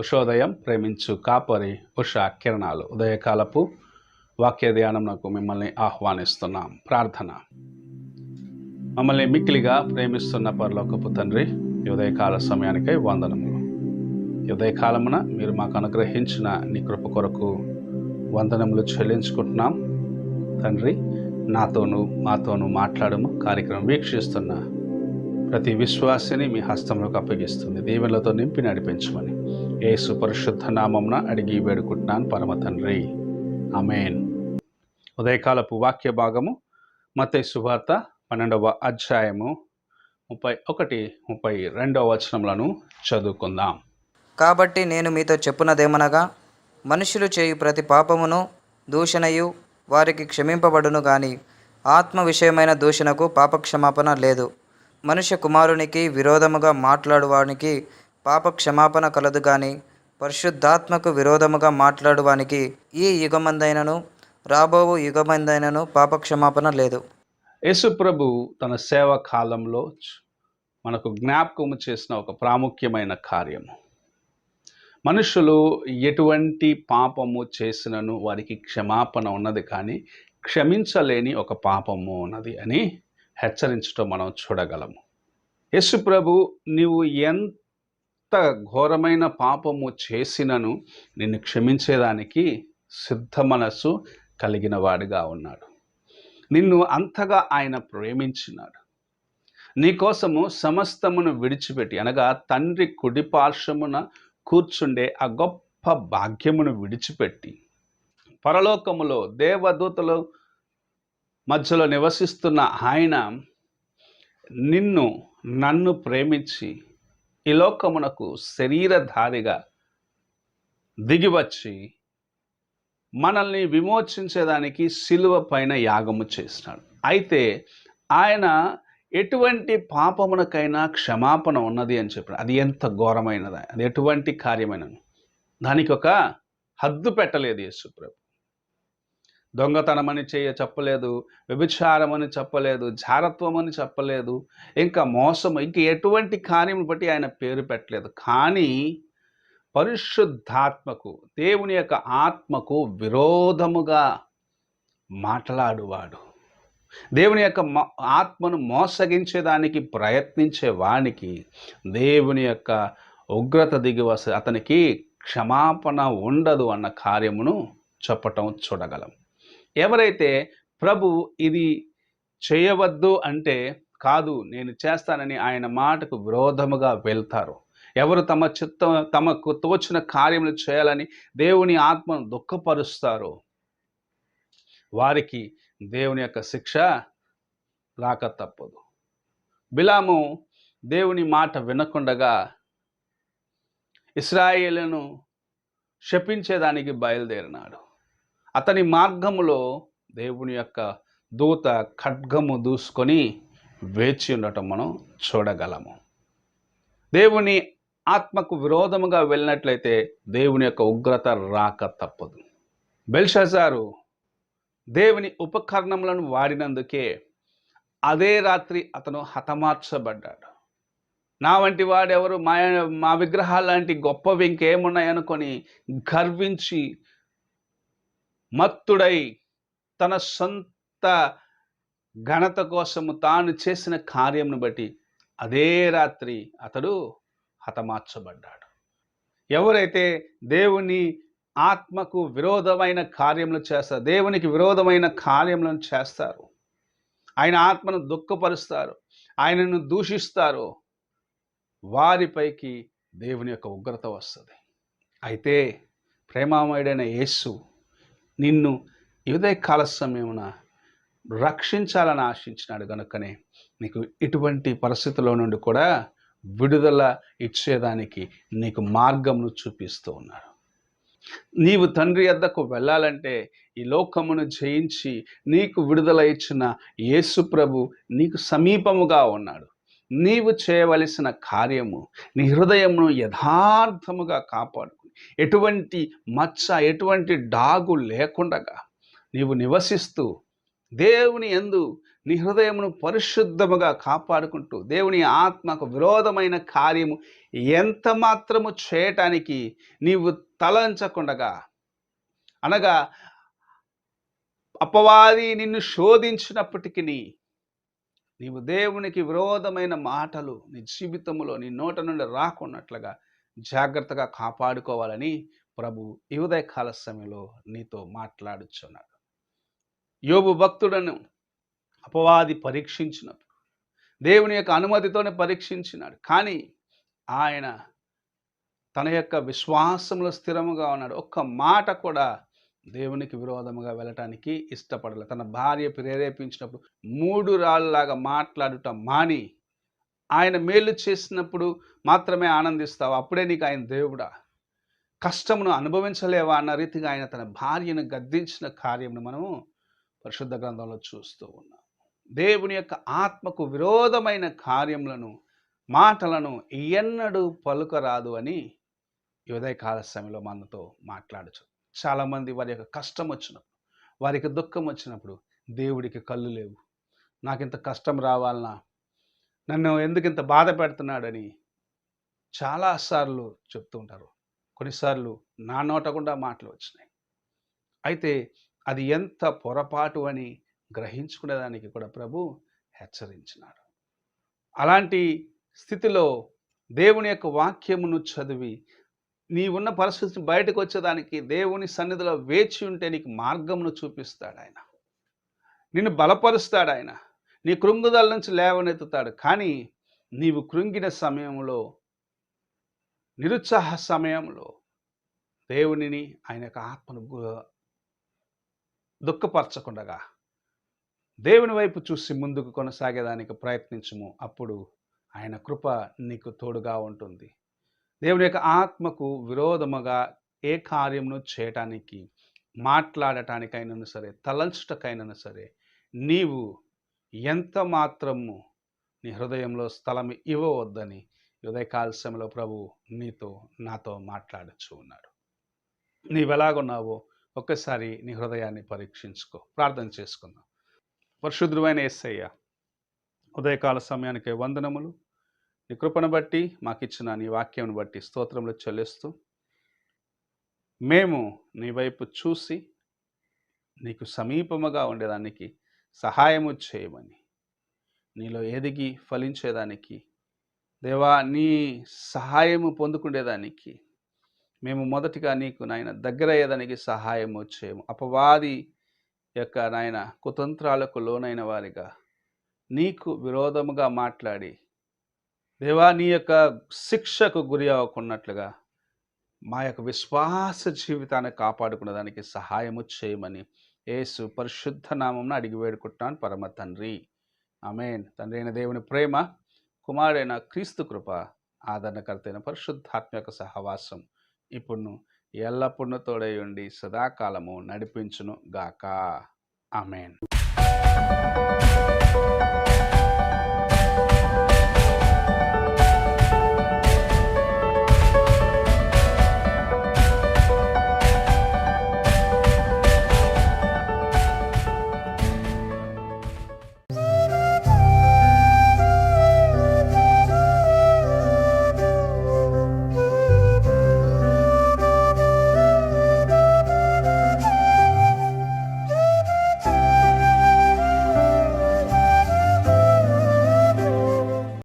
ఉషోదయం ప్రేమించు కాపరి ఉషా కిరణాలు ఉదయకాలపు వాక్య ధ్యానంకు మిమ్మల్ని ఆహ్వానిస్తున్నాం. ప్రార్థన. మమ్మల్ని మిక్కిలిగా ప్రేమిస్తున్న పరలోకపు తండ్రి, ఈ ఉదయకాల సమయానికై వందనములు. ఈ ఉదయకాలమున మీరు మాకు అనుగ్రహించిన నీ కృప కొరకు వందనములు చెల్లించుకుంటున్నాం. తండ్రి, నాతోనూ మాతోనూ మాట్లాడము. కార్యక్రమం వీక్షిస్తున్న ప్రతి విశ్వాసిని మీ హస్తంలోకి అప్పగిస్తుంది. దీవెనలతో నింపి నడిపించమని యేసు పరిశుద్ధ నామమున అడిగి వేడుకుంటున్నాను పరమ తండ్రి, ఆమేన్. ఉదయకాలపు వాక్య భాగము మత్తయి సువార్త 12వ అధ్యాయము 31-32 వచనములను చదువుకుందాం. కాబట్టి నేను మీతో చెప్పున్నదేమనగా, మనుషులు చేయు ప్రతి పాపమును దూషణయు వారికి క్షమింపబడును గాని ఆత్మ విషయమైన దూషణకు పాపక్షమాపణ లేదు. మనుష్య కుమారునికి విరోధముగా మాట్లాడువానికి పాపక్షమాపణ కలదు గాని పరిశుద్ధాత్మకు విరోధముగా మాట్లాడువానికి ఈ యుగమందైనను రాబోవు యుగమందైనను పాపక్షమాపణ లేదు. యేసు ప్రభు తన సేవ కాలంలో మనకు జ్ఞాపకము చేసిన ఒక ప్రాముఖ్యమైన కార్యము, మనుషులు ఎటువంటి పాపము చేసినను వారికి క్షమాపణ ఉన్నది, కానీ క్షమించలేని ఒక పాపము ఉన్నది అని హెచ్చరించడం మనం చూడగలము. యేసు ప్రభు నీవు ఎంత ఘోరమైన పాపము చేసినను నిన్ను క్షమించేదానికి సిద్ధ మనస్సు కలిగిన వాడిగా ఉన్నాడు. నిన్ను అంతగా ఆయన ప్రేమించినాడు. నీకోసము సమస్తమును విడిచిపెట్టి, అనగా తండ్రి కుడి పార్శ్వమున కూర్చుండే ఆ గొప్ప భాగ్యమును విడిచిపెట్టి పరలోకములో దేవదూతలు మధ్యలో నివసిస్తున్న ఆయన నన్ను ప్రేమించి ఈ లోకమునకు శరీరధారిగా దిగివచ్చి మనల్ని విమోచించేదానికి శిలువ పైన యాగము చేసినాడు. అయితే ఆయన ఎటువంటి పాపమునకైనా క్షమాపణ ఉన్నది అని చెప్పాడు. అది ఎంత ఘోరమైనది, అది ఎటువంటి కార్యమైనది, దానికి ఒక హద్దు పెట్టలేదు యేసు ప్రభు. దొంగతనమని చెప్పలేదు, వ్యభిచారమని చెప్పలేదు, జారత్వం అని చెప్పలేదు, ఇంకా మోసము, ఇంక ఎటువంటి కార్యం బట్టి ఆయన పేరు పెట్టలేదు. కానీ పరిశుద్ధాత్మకు, దేవుని యొక్క ఆత్మకు విరోధముగా మాట్లాడువాడు, దేవుని యొక్క ఆత్మను మోసగించేదానికి ప్రయత్నించే వానికి దేవుని యొక్క ఉగ్రత దిగి వస్తే అతనికి క్షమాపణ ఉండదు అన్న కార్యమును చెప్పటం చూడగలం. ఎవరైతే ప్రభు ఇది చేయవద్దు అంటే కాదు నేను చేస్తానని ఆయన మాటకు విరోధముగా వెళ్తారు, ఎవరు తమకు తోచిన కార్యములు చేయాలని దేవుని ఆత్మను దుఃఖపరుస్తారో వారికి దేవుని యొక్క శిక్ష రాక తప్పదు. బిలాము దేవుని మాట వినకుండగా ఇశ్రాయేలును శపించేదానికి బయలుదేరినాడు. అతని మార్గములో దేవుని యొక్క దూత ఖడ్గము దూసుకొని వేచి ఉండటం మనం చూడగలము. దేవుని ఆత్మకు విరోధముగా వెళ్ళినట్లయితే దేవుని యొక్క ఉగ్రత రాక తప్పదు. బెల్షాజారు దేవుని ఉపకరణములను వాడినందుకే అదే రాత్రి అతను హతమార్చబడ్డాడు. నా వంటి వాడెవరు, మా విగ్రహాలు లాంటి గొప్పవి ఇంకేమున్నాయనుకొని గర్వించి మత్తుడై తన సొంత ఘనత కోసము తాను చేసిన కార్యమును బట్టి అదే రాత్రి అతడు హతమార్చబడ్డాడు. ఎవరైతే దేవుని ఆత్మకు విరోధమైన కార్యములు చేస్తారు, దేవునికి విరోధమైన కార్యములను చేస్తారు, ఆయన ఆత్మను దుఃఖపరుస్తారు, ఆయనను దూషిస్తారు, వారిపైకి దేవుని యొక్క ఉగ్రత వస్తుంది. అయితే ప్రేమామయుడైన యేసు నిన్ను ఉదయ కాల సమయమున రక్షించాలని ఆశించినాడు కనుకనే నీకు ఇటువంటి పరిస్థితుల్లో నుండి కూడా విడుదల ఇచ్చేదానికి నీకు మార్గమును చూపిస్తూ ఉన్నాడు. నీవు తండ్రి వద్దకు వెళ్ళాలంటే ఈ లోకమును జయించి నీకు విడుదల ఇచ్చిన యేసు ప్రభు నీకు సమీపముగా ఉన్నాడు. నీవు చేయవలసిన కార్యము నీ హృదయమును యథార్థముగా కాపాడుకుని ఎటువంటి మచ్చ, ఎటువంటి డాగు లేకుండా నీవు నివసిస్తూ దేవుని యందు నీ హృదయమును పరిశుద్ధముగా కాపాడుకుంటూ దేవుని ఆత్మకు విరోధమైన కార్యము ఎంత మాత్రము చేయటానికి నీవు తలంచకుండగా, అనగా అపవాది నిన్ను శోధించినప్పటికీ నీవు దేవునికి విరోధమైన మాటలు నీ జీవితంలో నీ నోట నుండి రాకున్నట్లుగా జాగ్రత్తగా కాపాడుకోవాలని ప్రభు ఈ ఉదయకాల సమయంలో నీతో మాట్లాడుచున్నాడు. యోబు భక్తుడను అపవాది పరీక్షించినప్పుడు దేవుని యొక్క అనుమతితోనే పరీక్షించినాడు, కానీ ఆయన తన యొక్క విశ్వాసంలో స్థిరముగా ఉన్నాడు. ఒక్క మాట కూడా దేవునికి విరోధముగా వెళ్ళటానికి ఇష్టపడలేదు. తన భార్య ప్రేరేపించినప్పుడు 3 రాళ్ళలాగా మాట్లాడుట మాని, ఆయన మేలు చేసినప్పుడు మాత్రమే ఆనందిస్తావు, అప్పుడే నీకు ఆయన దేవుడా, కష్టమును అనుభవించలేవా అన్న రీతిగా ఆయన తన భార్యను గద్దించిన కార్యమును మనము పరిశుద్ధ గ్రంథంలో చూస్తూ ఉన్నాం. దేవుని యొక్క ఆత్మకు విరోధమైన కార్యములను, మాటలను ఎన్నడూ పలుకరాదు అని ఈ ఉదయకాల సమయంలో మనతో మాట్లాడచ్చు. చాలామంది వారి యొక్క కష్టం వచ్చినప్పుడు, వారికి దుఃఖం వచ్చినప్పుడు, దేవుడికి కళ్ళు లేవు, నాకింత కష్టం రావాలనా, నన్ను ఎందుకు ఇంత బాధ పెడుతున్నాడని చాలాసార్లు చెప్తూ ఉంటారు. కొన్నిసార్లు నా నోట కూడా మాటలు వచ్చినాయి. అయితే అది ఎంత పొరపాటు అని గ్రహించుకునేదానికి కూడా ప్రభు హెచ్చరించినాడు. అలాంటి స్థితిలో దేవుని యొక్క వాక్యమును చదివి నీవున్న పరిస్థితిని బయటకు వచ్చేదానికి దేవుని సన్నిధిలో వేచి ఉంటే నీకు మార్గమును చూపిస్తాడు ఆయన, నిన్ను బలపరుస్తాడు ఆయన, నీ కృంగుదల నుంచి లేవనెత్తుతాడు. కానీ నీవు కృంగిన సమయంలో, నిరుత్సాహ సమయంలో దేవునిని, ఆయన యొక్క ఆత్మను దుఃఖపరచకుండగా దేవుని వైపు చూసి ముందుకు కొనసాగేదానికి ప్రయత్నించుము. అప్పుడు ఆయన కృప నీకు తోడుగా ఉంటుంది. దేవుని యొక్క ఆత్మకు విరోధముగా ఏ కార్యమును చేయటానికి, మాట్లాడటానికైనా సరే, తలంచుటకైనా సరే నీవు ఎంత మాత్రము నీ హృదయంలో స్థలం ఇవ్వవద్దని ఉదయకాల సమయంలో ప్రభు నీతో నాతో మాట్లాడుచు ఉన్నాడు. నీవెలాగున్నావో ఒక్కసారి నీ హృదయాన్ని పరీక్షించుకో. ప్రార్థన చేసుకుందాం. పరిశుద్ధుడైన యేసయ్య, ఉదయకాల సమయానికి వందనములు. నీ కృపను బట్టి, మాకిచ్చిన నీ వాక్యమును బట్టి స్తోత్రములు చెల్లిస్తూ, మేము నీ వైపు చూసి నీకు సమీపముగా ఉండేదానికి సహాయము చేయమని, నీలో ఎదిగి ఫలించేదానికి దేవా, నీ సహాయము పొందుకునేదానికి మేము మొదటిగా నీకు నాయన దగ్గర అయ్యేదానికి సహాయము చేయము. అపవాది యొక్క నాయన కుతంత్రాలకు లోనైన వారిగా నీకు విరోధముగా మాట్లాడి దేవా, నీ యొక్క శిక్షకు గురి అవ్వకున్నట్లుగా మా యొక్క విశ్వాస జీవితాన్ని కాపాడుకునేదానికి సహాయము చేయమని యేసు పరిశుద్ధ నామమున అడిగి వేడుకుంటున్నాను పరమ తండ్రి, ఆమేన్. తండ్రి అయిన దేవుని ప్రేమ, కుమారుడైన క్రీస్తు కృప, ఆదరణకర్త అయిన పరిశుద్ధాత్మ యొక్క సహవాసం ఇప్పుడు ఎల్లప్పుడూ తోడై ఉండి సదాకాలము నడిపించును గాక. ఆమేన్.